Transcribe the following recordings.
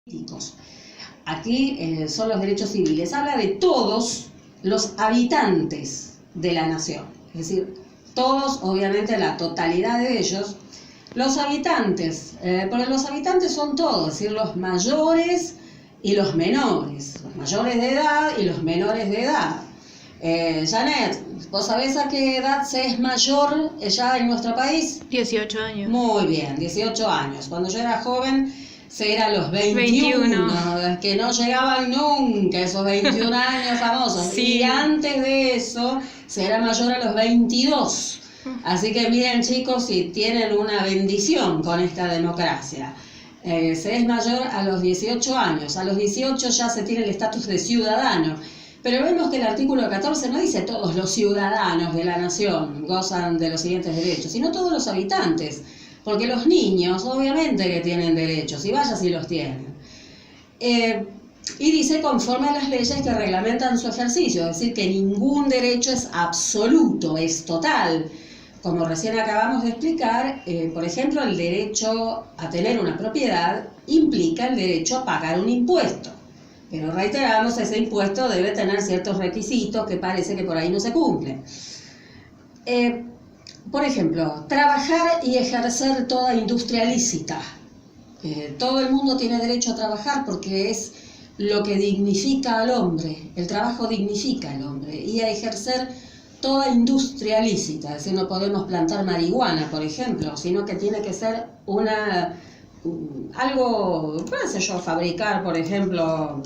políticos. Aquí son los derechos civiles. Habla de todos los habitantes de la nación. Es decir, todos, obviamente la totalidad de ellos. Los habitantes, porque los habitantes son todos, es decir, los mayores y los menores. Los mayores de edad y los menores de edad. Janet, ¿vos sabés a qué edad se es mayor ya en nuestro país? 18 años. Muy bien, 18 años. Cuando yo era joven se era los 21, que no llegaban nunca esos 21 años famosos. Sí. Y antes de eso se era mayor a los 22. Así que miren, chicos, si tienen una bendición con esta democracia. Se es mayor a los 18 años. A los 18 ya se tiene el estatus de ciudadano. Pero vemos que el artículo 14 no dice todos los ciudadanos de la nación gozan de los siguientes derechos, sino todos los habitantes. Porque los niños, obviamente que tienen derechos, y vaya si los tienen. Y dice conforme a las leyes que reglamentan su ejercicio, es decir, que ningún derecho es absoluto, es total. Como recién acabamos de explicar, por ejemplo, el derecho a tener una propiedad implica el derecho a pagar un impuesto. Pero reiteramos, ese impuesto debe tener ciertos requisitos que parece que por ahí no se cumplen. Por ejemplo, trabajar y ejercer toda industria lícita. Todo el mundo tiene derecho a trabajar porque es lo que dignifica al hombre. El trabajo dignifica al hombre. Y a ejercer toda industria lícita. Es decir, no podemos plantar marihuana, por ejemplo, sino que tiene que ser algo, qué sé yo, fabricar, por ejemplo,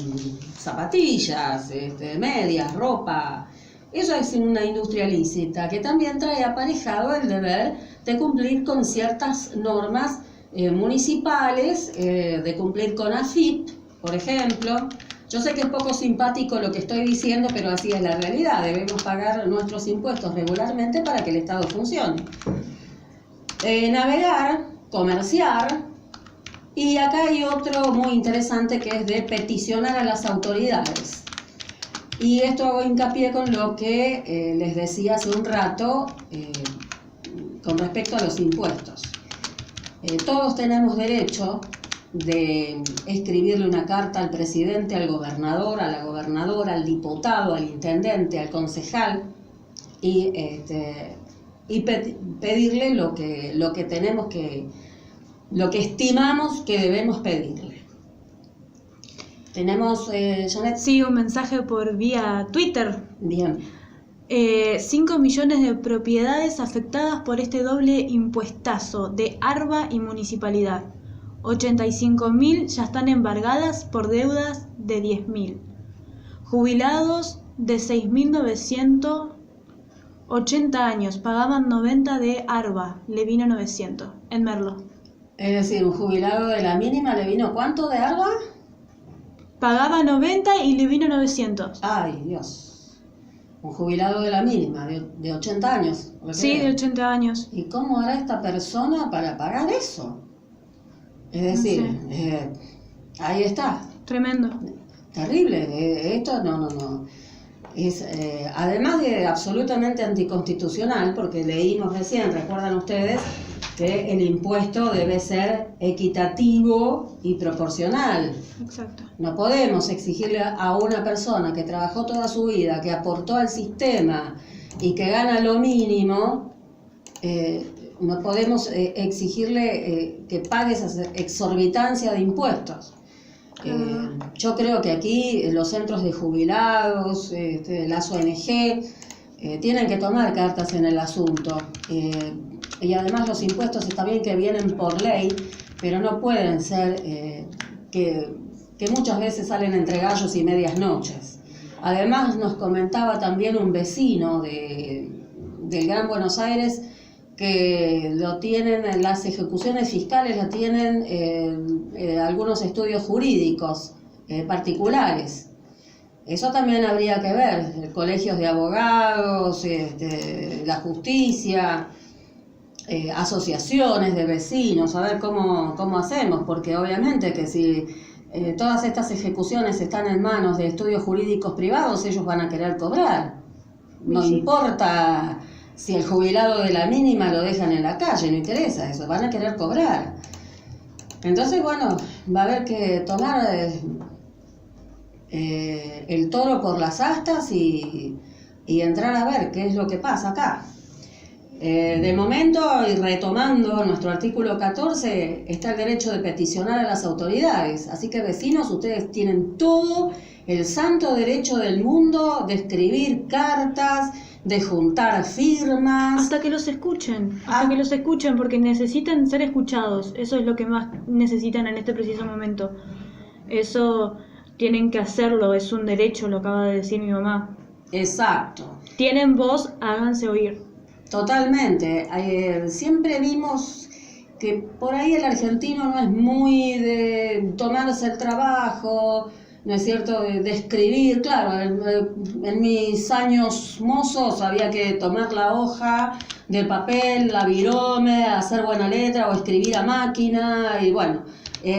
zapatillas, medias, ropa. Eso es una industria lícita que también trae aparejado el deber de cumplir con ciertas normas municipales, de cumplir con AFIP, por ejemplo. Yo sé que es poco simpático lo que estoy diciendo, pero así es la realidad. Debemos pagar nuestros impuestos regularmente para que el Estado funcione. Navegar, comerciar. Y acá hay otro muy interesante que es de peticionar a las autoridades. Y esto hago hincapié con lo que les decía hace un rato con respecto a los impuestos. Todos tenemos derecho de escribirle una carta al presidente, al gobernador, a la gobernadora, al diputado, al intendente, al concejal y pedirle lo que tenemos que, lo que estimamos que debemos pedirle. Tenemos, Janet. Sí, un mensaje por vía Twitter. Bien. 5 millones de propiedades afectadas por este doble impuestazo de ARBA y municipalidad. 85.000 ya están embargadas por deudas de 10.000. Jubilados de 6.980 años pagaban 90 de ARBA, le vino 900 en Merlo. Es decir, un jubilado de la mínima le vino ¿cuánto de ARBA? Pagaba 90 y le vino 900. Ay, Dios. Un jubilado de la mínima, de 80 años. Sí, de 80 años. ¿Y cómo hará esta persona para pagar eso? Es decir, No sé. Ahí está. Tremendo. Terrible. Esto no. Es, además de absolutamente anticonstitucional, porque leímos recién, recuerdan ustedes, que el impuesto debe ser equitativo y proporcional. Exacto. No podemos exigirle a una persona que trabajó toda su vida, que aportó al sistema y que gana lo mínimo, no podemos exigirle que pague esa exorbitancia de impuestos. Yo creo que aquí los centros de jubilados, las ONG, tienen que tomar cartas en el asunto. Y además los impuestos está bien que vienen por ley, pero no pueden ser que muchas veces salen entre gallos y medias noches. Además nos comentaba también un vecino del Gran Buenos Aires que lo tienen, las ejecuciones fiscales la tienen algunos estudios jurídicos particulares. Eso también habría que ver, colegios de abogados, la justicia, asociaciones de vecinos, a ver cómo hacemos, porque obviamente que si todas estas ejecuciones están en manos de estudios jurídicos privados, ellos van a querer cobrar. No Sí. importa si el jubilado de la mínima lo dejan en la calle, no interesa eso, van a querer cobrar. Entonces, bueno, va a haber que tomar el toro por las astas y entrar a ver qué es lo que pasa acá. De momento, y retomando nuestro artículo 14, está el derecho de peticionar a las autoridades. Así que, vecinos, ustedes tienen todo el santo derecho del mundo de escribir cartas, de juntar firmas. Hasta que los escuchen, porque necesitan ser escuchados. Eso es lo que más necesitan en este preciso momento. Eso tienen que hacerlo, es un derecho, lo acaba de decir mi mamá. Exacto. Tienen voz, háganse oír. Totalmente. Siempre vimos que por ahí el argentino no es muy de tomarse el trabajo, ¿no es cierto?, de escribir. Claro, en mis años mozos había que tomar la hoja de papel, la virome, hacer buena letra o escribir a máquina. Y bueno,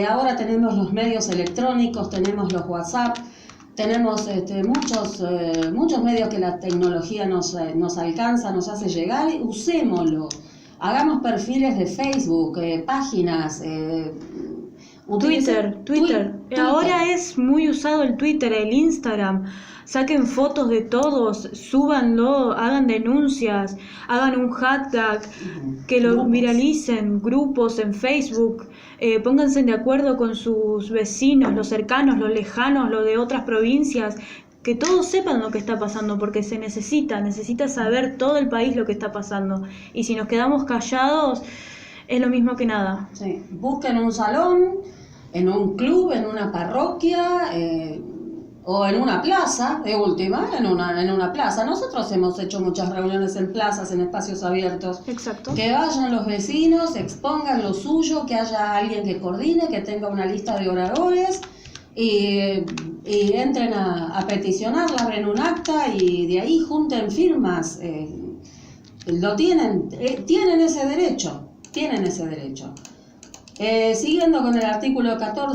ahora tenemos los medios electrónicos, tenemos los WhatsApp, tenemos muchos medios que la tecnología nos alcanza, nos hace llegar. Usémoslo. Hagamos perfiles de Facebook, páginas. Twitter. Ahora es muy usado el Twitter, el Instagram. Saquen fotos de todos, súbanlo, hagan denuncias, hagan un hashtag, que lo viralicen, grupos en Facebook, pónganse de acuerdo con sus vecinos, los cercanos, los lejanos, los de otras provincias, que todos sepan lo que está pasando, porque se necesita saber todo el país lo que está pasando. Y si nos quedamos callados, es lo mismo que nada. Sí. Busquen un salón, en un club, en una parroquia, o en una plaza, de última, en una plaza. Nosotros hemos hecho muchas reuniones en plazas, en espacios abiertos. Exacto. Que vayan los vecinos, expongan lo suyo, que haya alguien que coordine, que tenga una lista de oradores y entren a peticionarla, abren un acta y de ahí junten firmas. Tienen ese derecho. Siguiendo con el artículo 14.